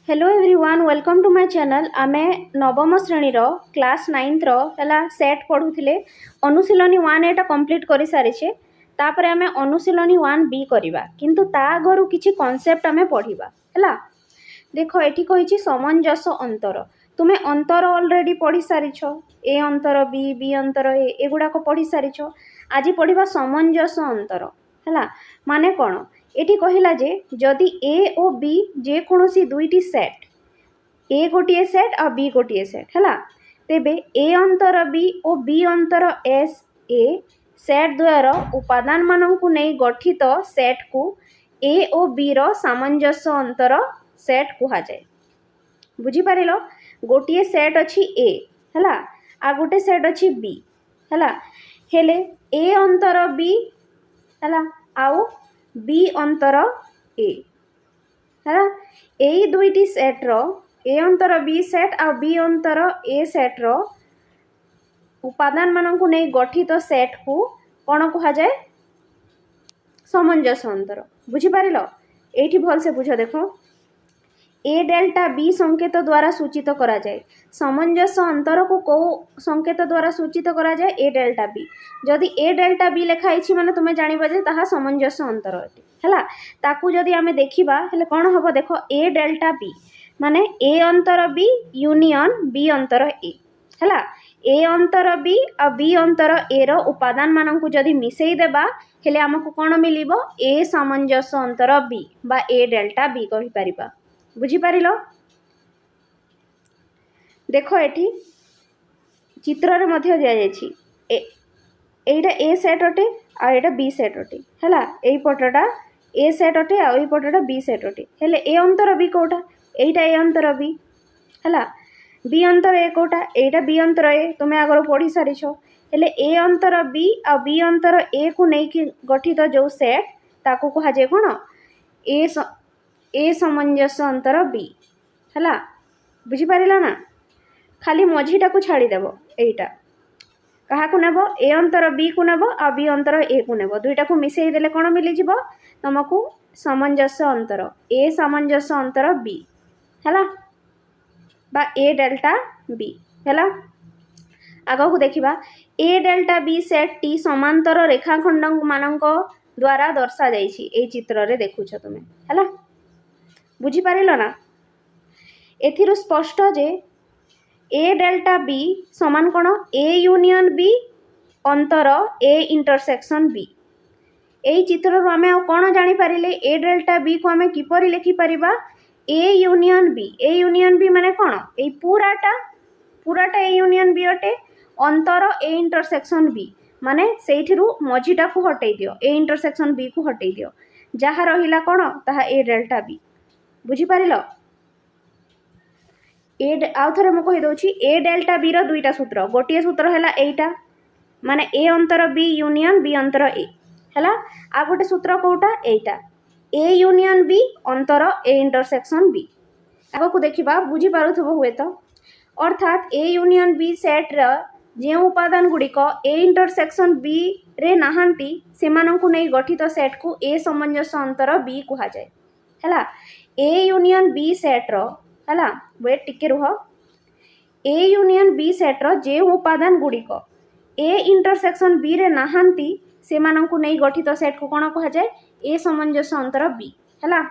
Hello everyone welcome to my channel. आमे नवम श्रेणी क्लास 9th है सेट पढ़ुले अनुशीलनी 1 एटा कंप्लीट कर सारी तापर आमे अनुशीलनी 1B करवा किंतु ता आगरु किछि कांसेप्ट आमे पढ़िबा हैला। देखो एठी कहिछि सामंजस्य अंतर। तुमे अंतर ऑलरेडी पढ़ी सारिछ, ए अंतर बी अंतर एगुड़ा को पढ़ी सारिछ। आज पढ़िबा सामंजस्य अंतर हैला। माने कोन एठी कहिला जे जदि ए और बी जे कोनोसी दुईटी सेट, ए गोटे सेट और बी गोटे सेट हैला, तेबे ए अंतर बी और बी अंतर एस ए सेट द्वार उपादान मानंकु नै गठित सेट को ए और बी रो सामंजस्य अंतर सेट कुहा जाए। बुझी पारिलो, गोटे सेट अछि ए हैला आ गोटे सेट अछि बी हैला, हेले ए अंतर बी हैला आउ बी अंतर ए हैला। एई दुईटी सेट रो ए अंतर बी सेट आ बी अंतर ए सेट रो उपादान मानंकु नै गठित सेट को कोन कुहा जाए? सामंजस्य अंतर। बुझी पारिलो, एठी भल से बुझो। देखो ए डेल्टा बी संकेत द्वारा सूचित करा जाए। सामंजस्य अंतर को को संकेत द्वारा सूचित करा जाए? ए डेल्टा बी। जदि ए डेल्टा बी लिखाई छी माने तुमे जानिबा जे ताहा सामंजस्य अंतर अटे हैला। ताकू जदि आमे देखिबा हेले कोन हबो? देखो ए डेल्टा बी माने ए अंतर बी यूनियन बी अंतर ए हैला। ए अंतर बी आ बी अंतर ए रो उपादान मानंकु जदि मिसेई देबा हेले हमकु कोन मिलिबो? ए सामंजस्य अंतर बी बा ए डेल्टा बी कहि परिबा। बुझी पारिलो? देखो एठी चित्र रे मध्य दिया जायछि एटा ए सेट अटे आ एटा बी सेट अटे हैला। एई पटटा ए सेट अटे आ एई पटटा बी सेट अटे, हेले ए अंतर बी कोटा? एटा ए अंतर बी हैला। बी अंतर ए कोटा? एटा बी अंतर ए। तुमे आगर पढ़ी सारिछो, हेले ए अंतर बी आ बी अंतर ए को नै कि गठित जो सेट ताको कहा जाय कोन? ए सामंजस्य अंतर बी हैला। बुझी पारिला ना? खाली मझीटा को छाड़ी देबो। एटा कहा को नेबो? ए अंतर बी को नेबो आ बी अंतर ए को नेबो। दुईटा को मिसेई देले कोन मिली जिवो? तुमको सामंजस्य अंतर ए सामंजस्य अंतर बी हैला बा ए डेल्टा बी हैला। आगो को देखिबा ए डेल्टा बी सेट टी समांतर रेखाखंड मानक द्वारा दर्शा जाइछि। ए चित्र रे देखुछ तुमे हैला। बुझी पारिलो ना? एथिरु स्पष्ट जे ए डेल्टा बी समान कोन? ए यूनियन बी अंतर ए इंटरसेक्शन बी। एई चित्र रो आमे कोन जानि पारिले? ए डेल्टा बी को आमे किपरि लिखि परिबा? A union B. A union B माने कोन? एई पूराटा ए यूनियन बी अटे, अंतर ए इंटरसेक्शन बी माने सेइथिरु मझीटा को हटै दियो, ए इंटरसेक्शन बी को हटै दियो, जहा रहिला कोन? ताहा ए डेल्टा बी। बुझी पारिलो? ए आउ थरे म कहि दोछि ए डेल्टा बी रो दुईटा सूत्र। गोटिए सूत्र हैला एइटा माने ए अंतर बी यूनियन बी अंतर ए हैला। आ गोटे सूत्र कोटा? एइटा ए यूनियन बी अंतर ए इंटरसेक्शन बी। आगो को देखिबा, बुझी पारुथबो हुए तो। अर्थात ए यूनियन बी सेट र जे उपादान गुड़िक ए इंटरसेक्शन बी रे नाहांती सेमानंकु नै गठित सेट को ए सामंजस्य अंतर बी कुहा जाए हैला। ए यूनियन बी सेट रो हैला, वेट टिके रुह। ए यूनियन बी सेट रो जे उपादान गुड़िक ए इंटरसेक्शन बी रे नाहांती सेमानंकु नै गठित सेट को कोन कहा जाए? ए सामंजस्य अंतर बी हैला।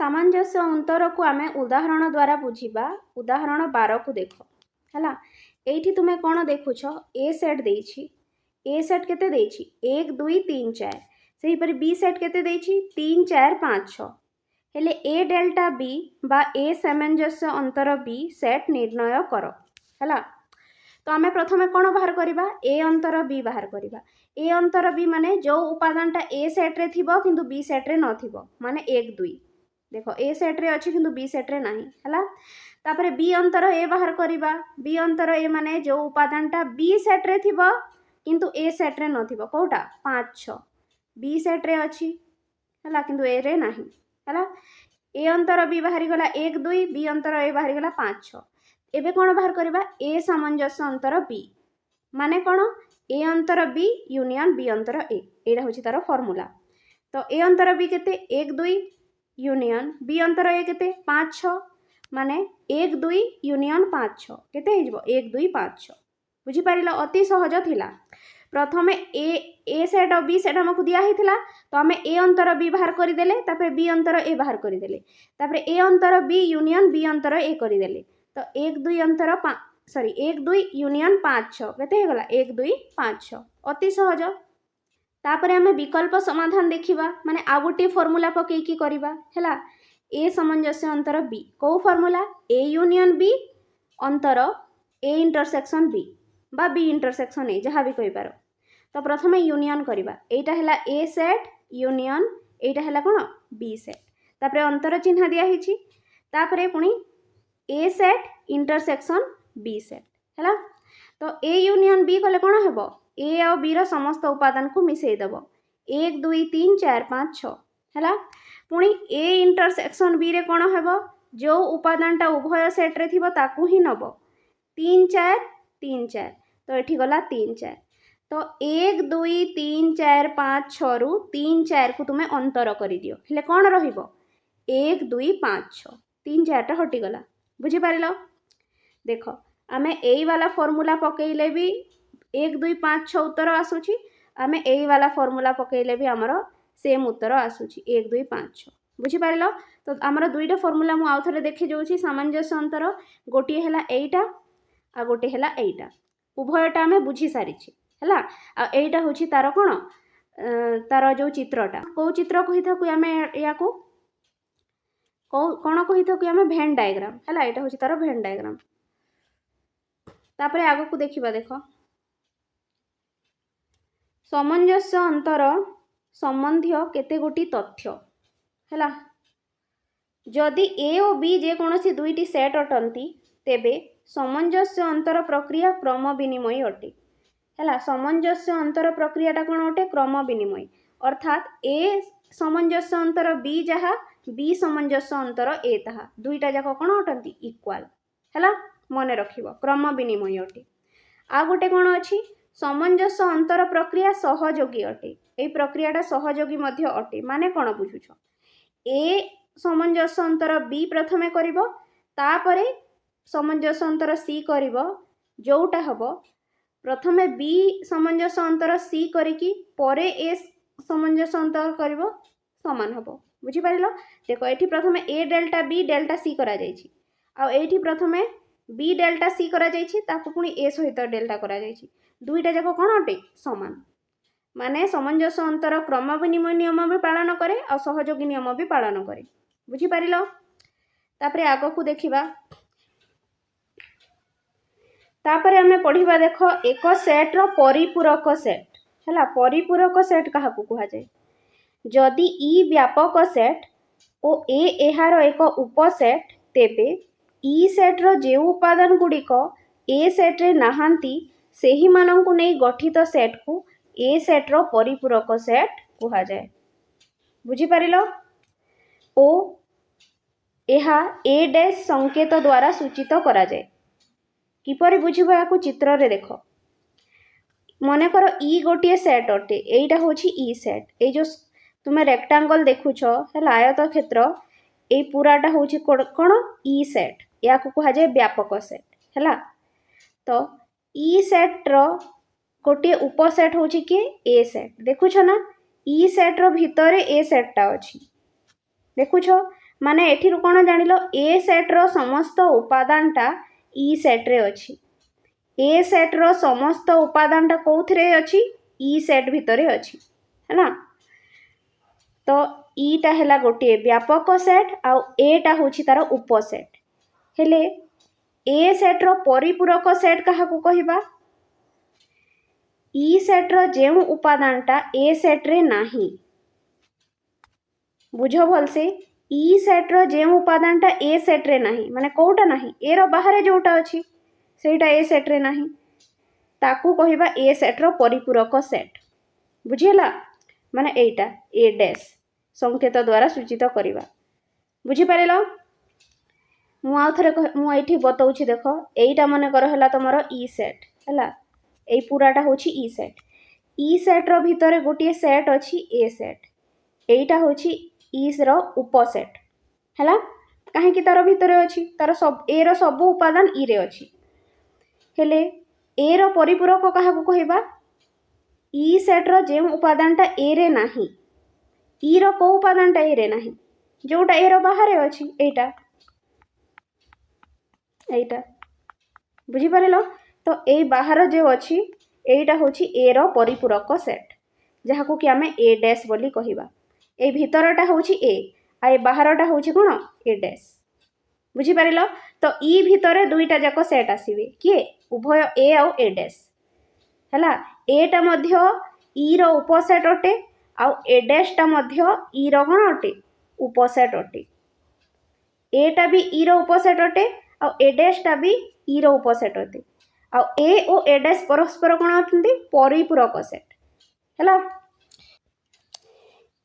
सामंजस्य अंतर को आमे उदाहरण द्वारा बुझिबा। उदाहरण 12 को देखो हैला। एठी तुमे कोन देखुछ? ए सेट देइछि। ए सेट केते देइछि? 1 2 3 4। सेही पर बी सेट केते देइछि? 3 4 5 6। हेले ए डेल्टा बी बा ए सामंजस्य अंतर बी सेट निर्णय करो हैला। तो आमे प्रथमे कोन बाहर करिबा? ए अंतर बी बाहर करिबा। ए अंतर बी माने जो उपादानटा ए सेट रे थिबो किंतु बी सेट रे न थिबो, माने 1 2। देखो ए सेट रे अछि किंतु बी सेट रे नाही हैला। तापरे बी अंतर ए बाहर करिबा। बी अंतर ए माने जो उपादानटा बी सेट रे थिबो किंतु ए सेट रे न थिबो, कोटा? 5 6 बी सेट रे अछि हैला किंतु ए रे नाही हैला। ए अंतर बी बाहरी गला 1 2, बी अंतर ए बाहरी गला 5 6। एबे कोन बाहर करिबा? ए सामंजस्य अंतर बी माने कोन? ए अंतर बी यूनियन बी अंतर ए। एटा होछि तार फार्मूला। तो ए अंतर बी केते? 1 2 यूनियन बी अंतर ए केते 5 6 माने 1 2 यूनियन 5 6 केते हिजबो 1 2 5 6 बुझी पारिलो अति सहज थिला। प्रथमे ए सेट और बी सेट हमको दिया ही थिला तो हमें ए अंतर बी बाहर कर देले तापर बी अंतर ए बाहर कर देले तापर ए अंतर बी यूनियन बी अंतर ए कर देले तो 1 2 अंतर सॉरी 1 2 यूनियन 5 6 केते हे गला 1 2 5 6 अति सहज। तापर आम विकल्प समाधान देखा माने आ गोटे फर्मूला पकईकी करवा है ए सामंजस्य अंतर बी कौ फर्मूला ए यूनियन बी अंतर ए इंटरसेक्शन बी बा बी इंटरसेक्शन ए जहाँ भी कहींपार तो प्रथम यूनियन करवा एटा है ए सेट यूनियन एटा है कौन बी सेट तापर अंतर चिन्ह दिखाई तापर पुणी ए सेट इंटरसेक्शन बी सेट है तो ए यूनियन बी कले कौन हम ए और बी रो समस्त उपादान को मिसेदेव 1 2 3 4 5 6 है पुणी ए इंटरसेक्शन बी रे कौन हम जो उपादानटा उभय सेट्रे थी ताकू ही नब 3 4 3 4 तो ये गला 3 4 तो 1 2 3 4 5 6 रु 3 4 को तुम्हें अंतर कर दियो हेले कौन रहिबो 1 2 5 6 3 4 टा हटिगला बुझीपार देख आम यही वाला फर्मूला पकईले भी 1 2 5 6 उत्तर आसूची आम यही वाला फर्मूला पकईले भी आमर सेम उत्तर आसूची 1 2 5 6 बुझीपार तो आमर दुईटा फर्मूला मुझे आउ थे देखी जाऊँगी सामंजस्य अंतर गोटे है एटा आ गोटे है एटा उभयटा आम बुझी सारी है आईटा हूँ तार कौन तार जो चित्रटा कौ चित्र कही था आम या कौन कही था आम भेन डायग्राम है यहाँ हूँ तार भेन डायग्राम तापर आग को देखा देख सामंजस्य अंतर संबंधी केते गोटी तथ्य है जदि ए और बी जेकोसी दुईटी सेट अटंती तेबे सामंजस्य अंतर प्रक्रिया क्रम विनिमय अटे है सामंजस्य अंतर प्रक्रियाटा कौन अटे क्रम विनिमय अर्थात ए सामंजस्य अंतर बी जहाँ बी सामंजस्य अंतर ए ताहा दुईटा जाक कौन अटंती इक्वाल है मन रख क्रम विनिमय अटे आ गोटे कौन अच्छी सामंजस्य अंतर प्रक्रिया सहयोगी अटे ये प्रक्रियाटा सहयोगी मध्य अटे माने कौन बुझुछ ए सामंजस्य अंतर बी प्रथमे करिवो तापरे सामंजस्य अंतर सी करिवो जोटा हबो प्रथमे बी सामंजस्य अंतर सी करिकी परे ए सामंजस्य अंतर करिवो समान हबो बुझीपारिल देख ये प्रथमे ए डेल्टा सी करा जायछि आ एठी प्रथमे बी डेल्टा सी करा जायछि ताकु पुणी ए सहित डेल्टा करा जायछि दुईटा जाक कौन अटे समान माने सामंजस्य अंतर क्रम विनिमय नियम भी पालन करे और सहयोगी नियम भी पालन करे बुझीपार तापरे आग को देखा तापरे आमे पढ़िबा देख एक सेट रो परिपूरक सेट है परिपूरक सेट क्या कह जाए जदि ई व्यापक सेट और ए एहार एक उपसेट तेबे ई सेट्र जो उपादान गुड़िक ए सेट्रे नाहांती सेही मानंकु नहीं गठित सेट को ए सेट्र परिपूरक सेट कह जाए बुझीपार ओ एहा ए डैश संकेत द्वारा सूचित करा जाए किपरि बुझिबो याकु चित्र रे देख मन कर ई गोटे सेट अटे एटा होछि ई सेट ए जो तुम्हें रेक्टांगल देखुछ है आयत क्षेत्र ये पूराटा हूँ कौन ई सेट या कह जाए व्यापक सेट है तो ई सेट्र गोटे उपसेट हूँ कि ए सेट देखुछ ना ई सेट्र भितर ए सेट्टा अच्छी देखुछ माने एठी कौन जान ए सेट्र समस्त उपादानटा ई सेट्रे अच्छी ए सेट्र समस्त उपादानटा कौथिरे अच्छी ई सेट भितर अच्छी है ना तो ईटा है गोटे व्यापक सेट आउ एटा हूँ तार उपसेट हेले ए सेट्र परिपूरक सेट क्या कहवा ई सेट्र जो उपादानटा ए सेट्रे नाही बुझ भलसे ई सेट्र जो उपादानटा ए सेट्रे नाही माने कोटा नाही ए रो बाहर जोटा अच्छी सेटा ए सेट्रे नाही ताकू कहवा ए सेट्र परिपूरक सेट बुझीला माने एटा ए डैश संकेत द्वारा सूचित करवा बुझीपार मुझे बताऊँ देख यहीटा मन कर है तुम ई सेट है यही पूराटा हूँ ई सेट्र भितर गोटे सेट अच्छी ए सेट यहीटा हूँ ईर उपसेट है कहीं तार भितर अच्छी तार सब ए रो सब उपादान ई रे अच्छी हेले ए रो परिपूरक क्या कहवा ई सेट्र जो उपादानटा ए रे नाही ई रो को उपादानटा ए रे नाही जोटा ए रो बाहर अच्छी एटा एटा बुझीपार तो ये बाहर जो अच्छी एटा हूँ ए रो परिपूरक सेट जहाँ को कि आम ए डैश बोली कहवा ए भितरटा हूँ ए आ बाहरटा हूँ कौन ए डैश बुझीपार तो ई भितर दुईटा जाक सेट आसवे किए उभय ए आउ ए डैश है एटा मध्य ई रो उपसेट अटे आउ ए डैशटा मध्य ई रो कौन अटे उपसेट अटे एटा भी ई रो उपसेट अटे आउ ए डैशटा भी ई रो उपसेट अटे आउ ए और ए डैश परस्पर कौन अच्छे परिपूरक सेट है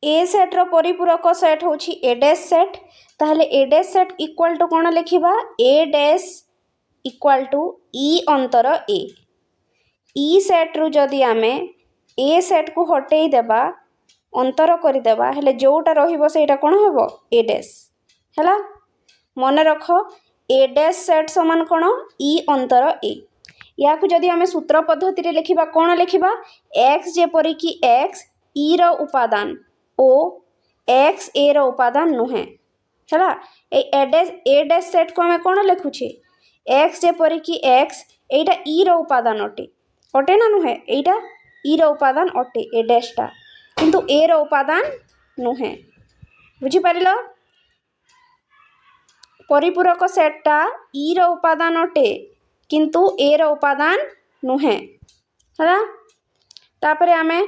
ए सेट्र परिपूरक सेट हूँ ए डैश सेट ताहले ए डैश सेट इक्वाल टू कौन लिखा ए डैश इक्वाल टू ई अंतर ए ई सेट्रु जदि आम ए सेट को हटई देबा अंतर करदेबा हेले जोटा रहिबो सेटा कौन हम ए डैश है मन रख ए डैश सेट समान कौन ई अंतर ए या जदि आम सूत्र पद्धति लिखा कौन लिखा एक्स जेपरिक एक्स ई रो उपादान ओ एक्स ए रो उपादान नुहे है ए डैश सेट को आम कौन लिखुचे एक्स जेपरिक एक्स एटा ई रो उपादान अटे अटे ना नुहे एटा ई रो उपादान अटे ए डैशटा किंतु ए रो उपादान नुहे बुझीपार परिपूरक सेटटा ई रो उपादान अटे किंतु ए रो उपादान नुहे है तापर आमे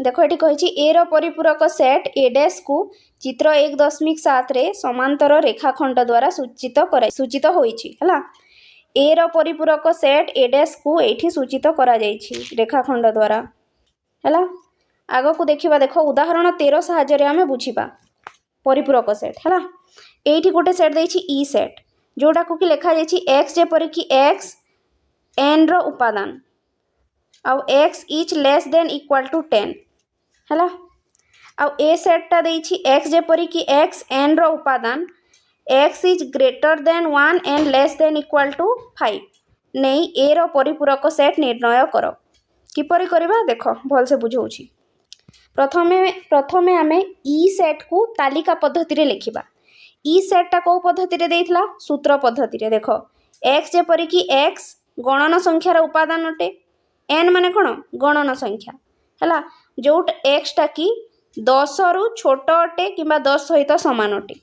देखो ये कही ए रो परिपूरक सेट ए डैश को चित्र 1.7 रे समांतर रेखाखंड द्वारा सूचित होईछि है ए रो परिपूरक सेट ए डैश को एठी सूचित करा जाइछि रेखाखंड द्वारा है आग को देखा देख उदाहरण 13 साहाय्य आमे बुझीबा परिपूरक सेट है एठी गोटे सेट देछि ई सेट जोटा को कि लिखा जाइछि एक्स जेपरिक एक्स एन रो उपादान आउ x is less than equal to 10 है आउ ए सेटटा देछि एक्स जेपरिक एक्स एन रो उपादान x is greater than 1 and less than equal to 5 नहीं ए रो परिपूरक सेट निर्णय कर किपरि करबा देख भल से बुझौछि प्रथमे आमे ई सेट को तालिका पद्धति रे लिखिबा ई सेटटा को पद्धति रे देइथला सूत्र पद्धति रे देख एक्स जेपरिक एक्स गणन संख्यार उपादान अटे एन माने कौन गणन संख्या है जो एक्सटा कि 10 रु छोट अटे कि 10 सहित सामान अटे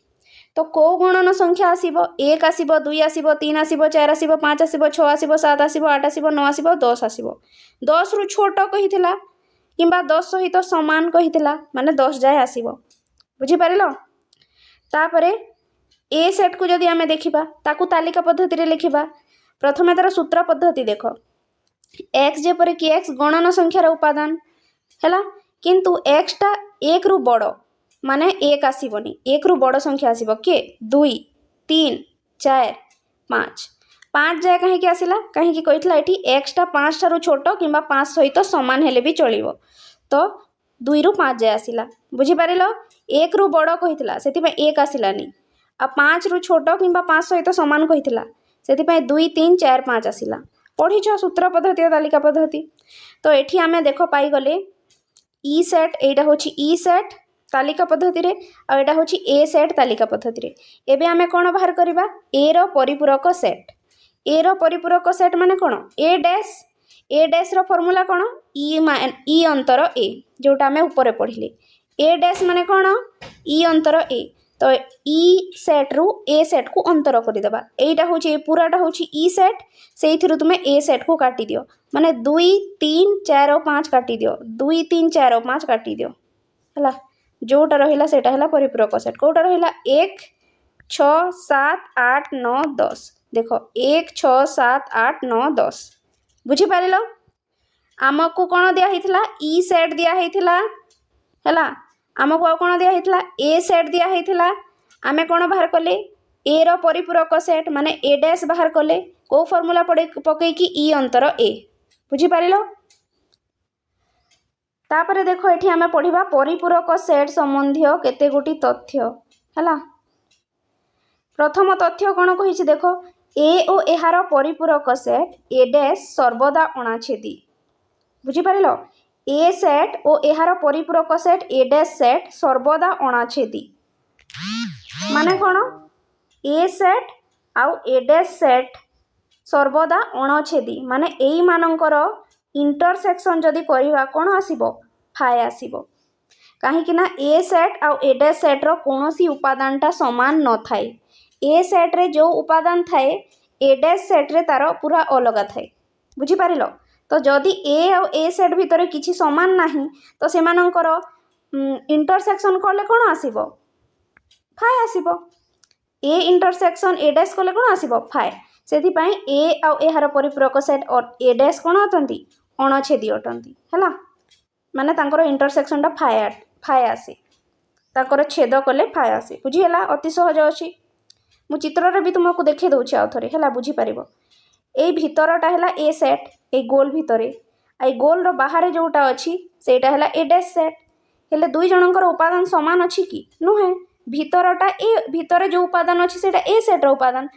तो कौ गणन संख्या आसीबो 1 आसीबो 2 आसीबो 3 आसीबो 4 आसीबो 5 आसीबो 6 आसीबो 7 आसीबो 8 आसीबो 9 आसीबो 10 आसीबो 10 रु छोट कहिथिला किंबा 10 सहित सामान कहिथिला माने 10 जाए आसीबो बुझी पारिलो तापरे ए सेट को जदि आमे देखिबा ताकू तालिका पद्धति रे लिखिबा प्रथमे तार सूत्र पद्धति देख एक्स जेपरिक एक्स गणन संख्यार उपादान है किंतु एक्सटा 1 रु बड़ माने 1 आसबनी 1 रु बड़ संख्या आसब किए 2 3 4 5 जाए कहीं आसला कहीं कही ये एक्सटा 5 ठारू छोट कि 5 सहित सामान हेले भी चलो तो 2 रु 5 जाए आसला बुझीपार 1 रु बड़ कही से 1 आसलानी आ 5 रु छोट कि 5 सहित सामान कही से 2 3 4 5 आसला पढ़ीच सूत्र पद्धति तालिका पद्धति तो ये आम देख पाईगले ई सेट एटा हूँ ई सेट तालिका पद्धति रे आ एटा हूँ ए सेट तालिका पद्धति रे एबे आमे कौन बाहर करबा ए रो परिपूरक सेट ए रो परिपूरक सेट माने कौन ए डैश रो फॉर्मूला कौन ई अंतर ए जोटा आमे ऊपर पढ़िले ए डैश माने कौन ई अंतर ए तो ई सेट रु ए सेट को अंतर करदेबा एटा हूँ पूराटा हूँ ई सेट से तुम्हें ए सेट को काटी दियो माने 2 3 4 5 काटी दियो 2 3 4 5 काटी दियो है जोटा रहिला सेटा है परिपूरक सेट कोटा रहिला 1 6 7 8 9 10 देख 1 6 7 8 9 10 बुझी पारिल आमको कौन दिया ई सेट दिया है आमको आ कौन दिया ए सेट दिया आमे कौन बाहर कले ए रो परिपूरक सेट माने ए डैश बाहर कले को फॉर्मूला पकईकी ई अंतर ए बुझी पारिल तापर देख ये आम पढ़ा परिपूरक सेट संबंधी केतेगोटी तथ्य है। प्रथम तथ्य कौन कही देख ए और यार परिपूरक सेट ए डैश सर्वदा अणाछेदी बुझीपार ए सेट और यार परिपूरक सेट ए डैश सेट सर्वदा अणाछेदी माने कौन ए सेट आउ ए डैश सेट सर्वदा अणछेदी माने एई मानकर इंटरसेक्शन जदि करवा कौन आसीबो फाए आसीबो कहीं ना ए सेट आउ ए डैश सेट रो कोनोसी उपादानटा समान न थाए ए सेट रे जो उपादान थाए ए डैश सेट रे तार पूरा अलग थाए बुझी पारिलो। तो जदि ए आउ ए सेट भितर किछि समान नाही तो सेमानंकर इंटरसेक्शन कले कौन आसीबो फाए आसीबो ए इंटरसेक्शन ए डैश कले कौन आसीबो फाए से ए आउ यार परिपूरक सेट और ए डैश कौन अटंती अणछेदी अटंती है माने तांकर इंटरसेक्शनटा फाए फाए आसे तांकर छेद कले फाए आसे बुझीगला अति सहज अच्छी मु चित्र भी तुमको देखे दूसरी आउ थे है बुझीपार ये भितरटा है ए सेट ए गोल भितर आई गोल बाहर जोटा अच्छी सेटा है ए डैश सेट हेले दुई जनकर उपादान समान अच्छी कि नुहे भितरटा ए भितर जो उपादान अच्छी सेटा ए सेट्र उपादान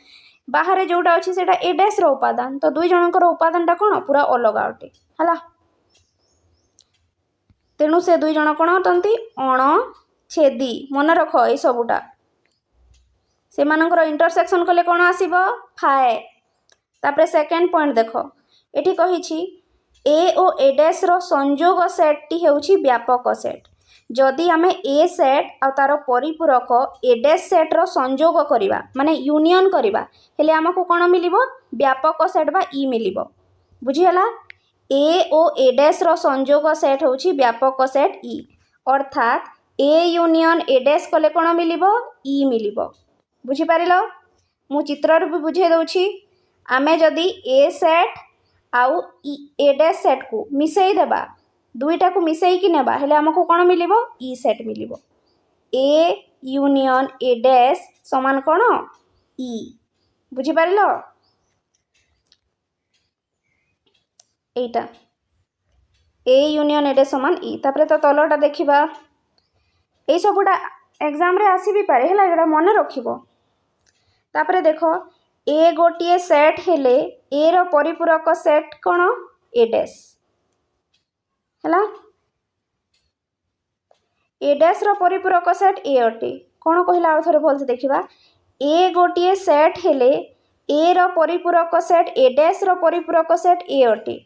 बाहर जोटा अच्छी सेटा ए डैश रो उपादान तो दुई जनकर उपादानटा कौन पूरा अलग अटे है तेणु से दुई जन कौन अटंती अणछेदी मन रख ये सबूटा से इंटरसेक्शन कले कौन आसीबो फाए। तापर सेकेंड पॉइंट देख ये कही ए और ए डैश रो संयोग सेट टी हेउछि व्यापक सेट जदि आमे ए सेट आ तार परिपूरक ए डैश सेट रो संयोग करिबा माने यूनियन करिबा हेले हमको कौन मिलिबो व्यापक सेट बा ई मिलिबो बुझीगला ए और ए डैश रो संयोग सेट होछि व्यापक सेट ई अर्थात ए यूनियन ए डैश कले कौन मिलिबो ई मिलिबो बुझीपारिलो। मु चित्र भी बुझे दउछि आमे जदि ए सेट आउ ए डैश सेट को मिसई देबा दुईटा को मिसई कि नेबा हेले हमको कौन मिलिबो ई सेट मिलिबो ए यूनियन ए डैश समान कौन ई बुझीपारिलो एटा ए यूनियन ए डैश समान ई तापर तो तलटा देखिबा ए सबुटा एग्जाम रे आसी भी पारे हैला एटा मन रखिबो। तापर देख ए गोटे सेट हेले ए रो परिपूरक सेट कौन ए डैश हैला ए डैश रो परिपूरक सेट ए अटे कौन कहला आ थरे भल से देखिबा ए गोटे सेट हेले ए रो परिपूरक सेट ए डैश रो परिपूरक सेट ए अटे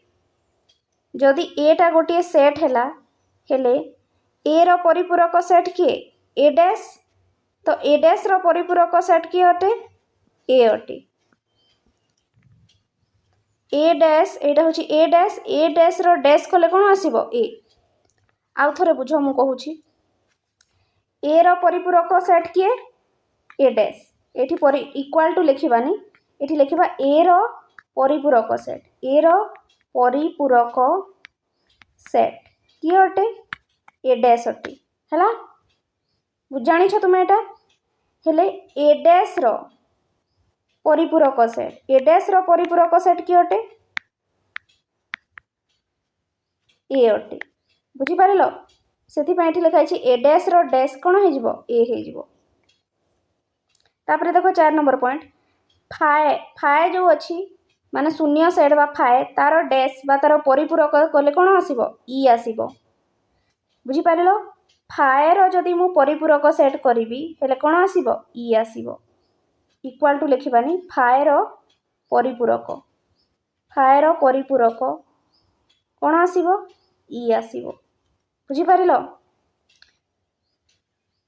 जदि एटा गोटे सेट हैला हेले ए रो परिपूरक सेट किए ए डैश तो ए डैश रो परिपूरक सेट किए अटे ए अटे ए डैश एटा होची ए डैश रो डैश कले कौन आसीबो ए आउ थरे बुझ मु कहूची ए रो परिपूरक सेट किए ए डैश एठी पर इक्वल टू लिखिबानी एठी लिखिबा ए रो परिपूरक सेट ए रो परिपूरक सेट किए अटे ए डैश अटे हैला जानी छ तुम एटा हेले ए डैश रो परिपूरक सेट ए डैश रो परिपूरक सेट कि अटे ए अटे बुझी पारिलो सेति पय एठी लिखा छि ए डैश रो डैश कोन हे जिवो ए हे जिवो। तापर देखो 4 नंबर पॉइंट फाए फाए जो अछि माने शून्य सेट बा फाए तार डैश बा तार परिपूरक कले कोन आसीबो ई आसीबो बुझी पारिलो फाए रो जदि मु परिपूरक सेट करिवि हेले कोन आसीबो ई आसीबो इक्वल टू लिखिबानी फाए रो परिपूरक कोन आसीबो ई आसीबो बुझी पारिलो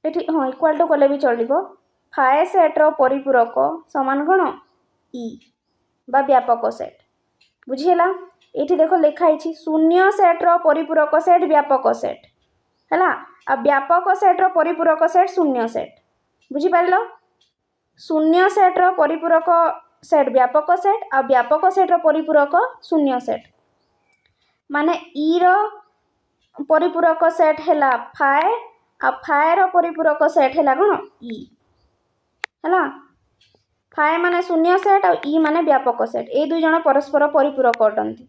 एठी हां इक्वल टू कले भी चलिबो फाए सेट रो परिपूरक समान कोन ई बा व्यापक सेट बुझीला एठी देखो लिखा हिची शून्य सेट रो परिपूरक सेट व्यापक सेट हैला आ व्यापक सेट रो परिपूरक सेट शून्य सेट बुझी पारिलो शून्य सेट रो परिपूरक सेट व्यापक सेट आ व्यापक सेट रो परिपूरक शून्य सेट माने ई रो परिपूरक सेट हैला फाए आ फाए रो परिपूरक सेट हैला कोन ई हैला फाए माने शून्य सेट और ई माने व्यापक सेट ए दुई जन परस्पर परिपूरक अटंती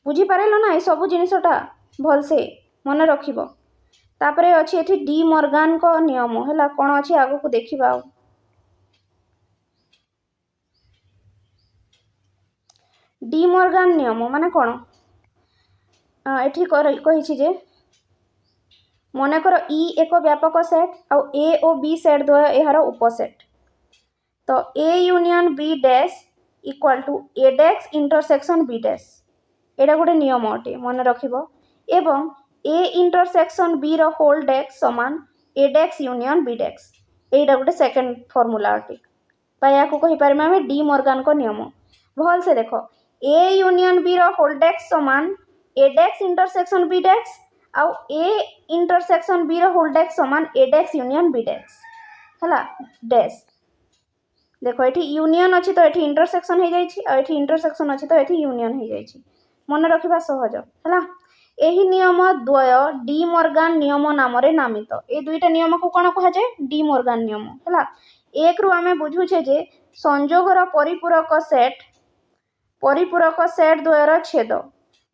बुझी पारेलो ना ए सब जिनिसटा भलसे मन रखिब। तापरे अछि एठी डी मॉर्गन को नियम है कौन अच्छी आग को देखा। डी मॉर्गन नियम माने कौन एठी कही जे मनकर ई एक व्यापक सेट आउ ए और बी सेट द्वय यार उपसेट। तो A union B dash equal to A dash intersection B dash एटा गोटे नियम अटे मन रखिब। एवं ए इंटरसेक्शन बी रो होल डैश समान A dash union B dash एटा गोटे सेकेंड फॉर्मूला अटे। या कही पारे आम डी मॉर्गन को नियम भल से देख ए यूनियन बी रो होल डैश समान A dash intersection B dash आउ ए इंटरसेक्शन बी रो होल डैश समान A dash union B dash है डैश। देख ये यूनियन अच्छी तो ये इंटरसेक्शन हो जाए इंटरसेक्शन अच्छी तो ये यूनियन हो जाए मन रखा सहज है। यही नियम द्वय डी मॉर्गन नियम नाम नामित। ये दुईटा नियम को कौन कह जाए डी मॉर्गन नियम है। एक रु आम बुझुचे जे संजोगर परिपूरक सेट द्वयर छेद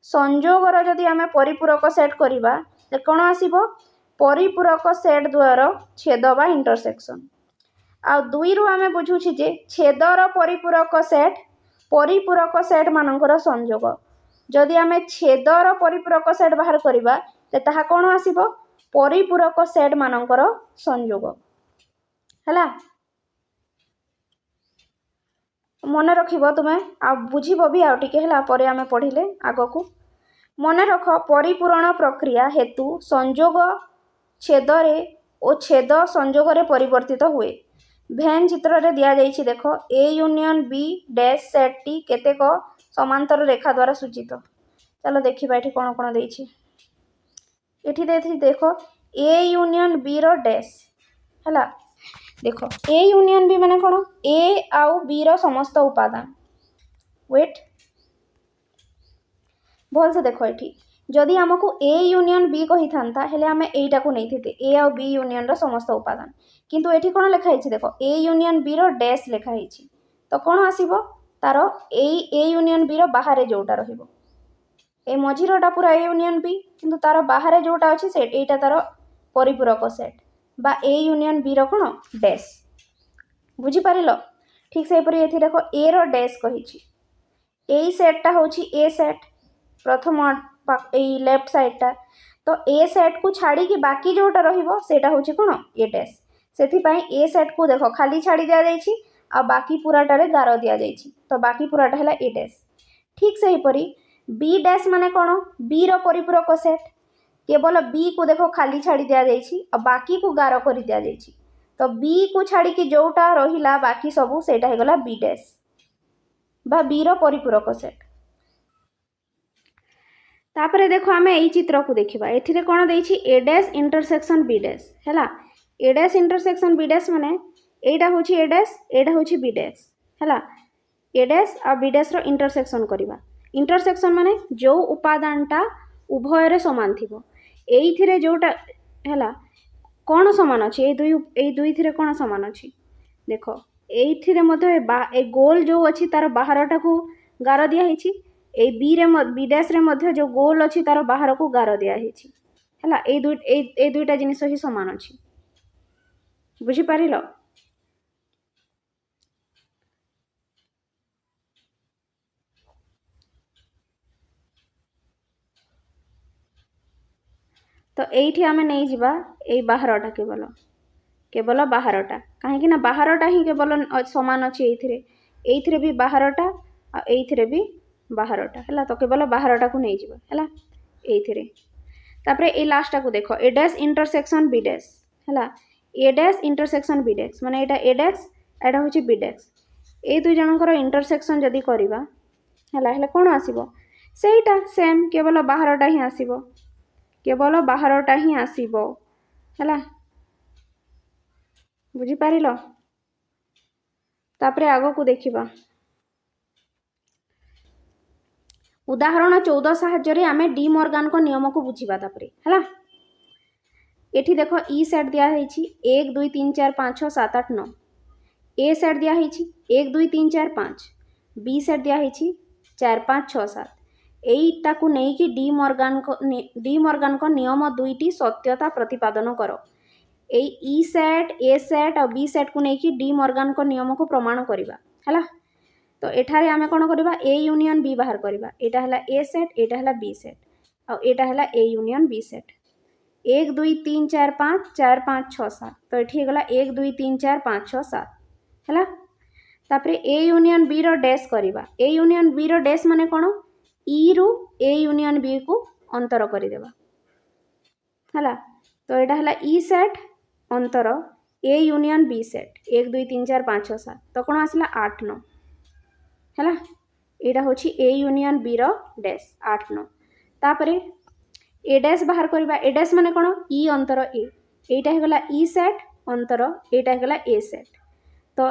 संजोगर जदि आम परिपूरक सेट करवा कौन आसब परिपूरक सेट द्वयर छेद बा इंटरसेक्शन। आ दुई रु आम बुझुचे जे छेदर परिपूरक सेट मानकर संजोग जदि आम छेदर परिपूरक सेट बाहर करवा ताहा कौन आसब परिपूरक सेट मानकर संजोग है। मन रखिब तुमे आ बुझिब भी आउ टिके है पर आम पढ़िले आग को मन रख परिपूरण प्रक्रिया हेतु संजोग छेदरे और छेद संजोगरे परिवर्तित हुए। भेन चित्र रे दिया जाइछि देख A union B dash set टी केतेक समांतर रेखा द्वारा सूचित। चलो देखिबा एठी कोन कोन देइछि। एठी देख ए यूनियन बी रो डैश है देख ए यूनियन बी माने कौन ए आउ बी रो समस्त उपादान वेट भल से देख ये जदि आमको ए यूनियन बी कही था हेले आम एटा को नहीं थे ए आउ बी यूनियन रो समस्त उपादान किंतु एठी कौन लिखाई देख ए यूनियन बी रो डैश लिखाई तो कौन आसीबो तार ए यूनियन बी रो बाहर जोटा रहिबो ए मझीरटा पूरा ए यूनियन बी किंतु तार बाहर जोटा अच्छी सेट एटा तार परिपूरक सेट बा ए यूनियन बी रो कौन डैश बुझीपार ठीक से ये देख ए रो डैश कही ए सेटा हूँ ए सेट प्रथम लेफ्ट साइडटा तो ए सेट को छाड़ी कि बाकी जोटा रोटा हूँ कौन ए डैश से ए सेट को देख खाली छाड़ी दि जाइए आ बाकी पूराटारे गार दि जाइए तो बाकी पूराटा है ए डैश। ठीक से हीपरी बी डैश माने कौन बी रो परिपूरक सेट केवल बी को देख खाली छाड़ी दि जाइए आ बाकी को गार कर दि जाइए तो बी को छाड़ी कि जोटा रहिला बाकी सबू सेटा हो गला बी डैश बा बी रो परिपूरक सेट। तापरे देखो आम यही चित्र को देखा ये कौन देछि ए डैश इंटरसेक्शन बी डैश है ए डैश इंटरसेक्शन बी डैश माने एटा हूँ ए डैश एटा हूँ बी डैश है ए डैश आ बी डैश रो इंटरसेक्शन करवा इंटरसेक्शन माने जो उपादानटा उभय समान थी ये जोटा है कौन समान अच्छी ये दुई थी कौन समान अच्छी देख ये गोल जो अच्छी तार बाहरटा को गार दिखाई ए बी डैश रे मध्य जो गोल अच्छी तार बाहर को गार दिखाई है दुईटा जिनिस ही समान अच्छी बुझीपार। तो ये आम नहीं जावा ये बाहरटा केवल केवल बाहरटा कहीं बाहरटा ही केवल समान अच्छी ये भी बाहरटा ये भी बाहरटा है तो केवल बाहरटा को नहीं जावा है ये लास्टा को देख ए डैश इंटरसेक्शन बी डैश है ए डैश इंटरसेक्शन बी डैश माने एटा ए डैश एटा हूँ बी डैश ये दुई जनकर इंटरसेक्शन जदि करवा है कौन आसीबो सेटा सेम केवल बाहरटा ही आसीबो केवल बाहरटा ही आसीबो है बुझीपार। तापरे आग को देखिबा उदाहरण 14 साहाय्य आम डी मॉर्गन को नियम को बुझीबा तापरे है एठी देख ई सेट दिया है 1 2 3 4 5 6 7 8 9 ए सेट दिया है 1 2 3 4 5 बी सेट दिया है 4 5 6 7 এইটা को नहीं कि डी मॉर्गन को नियम दुईटी सत्यता प्रतिपादन कर ई सेट ए सेट और बी सेट को नहीं कि डी मॉर्गन को नियम को प्रमाण करवा है। तो एठारे आमे कौन करवा ए यूनियन बी बाहर करवा एटा हला ए सेट एटा हला बी सेट और एटा हला ए यूनियन बी सेट 1 2 3 4 5 4 5 6 7 तो ये गला 1 2 3 4 5 6 7 है। तापरे ए यूनियन बी रो डैश करवा ए यूनियन बी रो डैश माने कौन ई रु ए यूनियन बी को अंतर करदेवा है। तो यहाँ है ई सेट अंतर ए यूनियन बी सेट 1 2 3 4 5 6 7 तो कौन आसला 8 9 है। यहाँ हूँ ए यूनियन बी रो डैश 8 9 तापरे ए डैश बाहर करवा ए डैश माने कौन ई अंतर ए यहीटा होगा ई सेट अंतर यहीटा होगा ए सेट। तो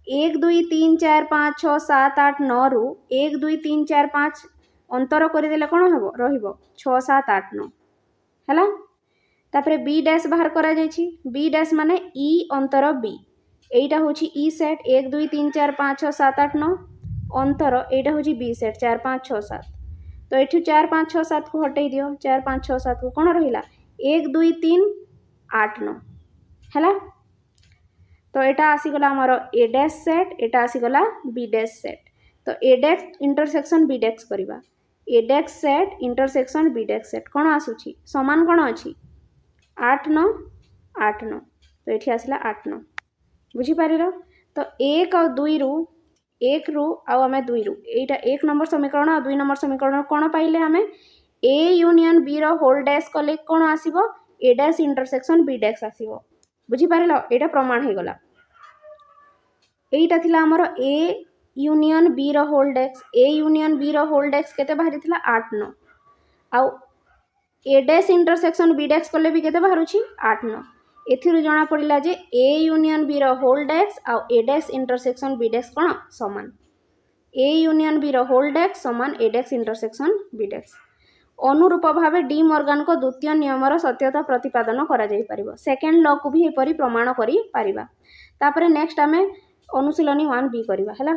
1 2 3 4 5 6 7 8 9 रु 1 2 3 4 5 अंतर करदेले कौन हम रहिबो 6 7 8 9 है। तापरे बी डैश बाहर करा जायछि बी डैश माने ई अंतर बी यहीटा हूँ ई सेट 1 2 3 4 5 6 7 8 9 अंतर यहीटा हूँ बी सेट 4 5 6 7 तो ये 4 5 6 7 को हटई दियो 4 5 6 7 को कौन रहा 1 2 3 8 9 है। तो यहाँ आसीगला आमर ए डैश सेट यहाँ आसीगला बी डैश सेट तो A dash intersection B dash करवा A dash set intersection B dash set कौन आसूची समान कौन अच्छी 8 9 8 9 तो ये आसला 8 9 बुझीपार। तो 1 और 2 रु 1 रु आम 2 रु यहाँ 1 नंबर समीकरण और 2 नंबर समीकरण कौन पाइले आम ए यूनियन बी रो होल डैश कले कौन आसीबो A dash intersection B dash आसीबो बुझीपार। यहाँ प्रमाण हो गला यहीटा थिला आमर ए यूनियन बी रो whole dash A union B रो होल डैश केते बाहरी थिला 8 9 आउ A dash intersection B dash कले भी केते बाहरुछि 8 9 एथिरु जना पड़िला जे ए यूनियन बी रो होल डैश आउ A dash intersection B dash कोन समान ए यूनियन बी रो होल डैश समान A dash intersection B dash अनुरूप भावे डी मॉर्गन को द्वितीय नियमर सत्यता प्रतिपादन करा जाई परिबो सेकेंड लॉ को भी एपरी प्रमाण करि परिबा। तापरे नेक्स्ट आमे अनुशीलनी 1 बी करवा है।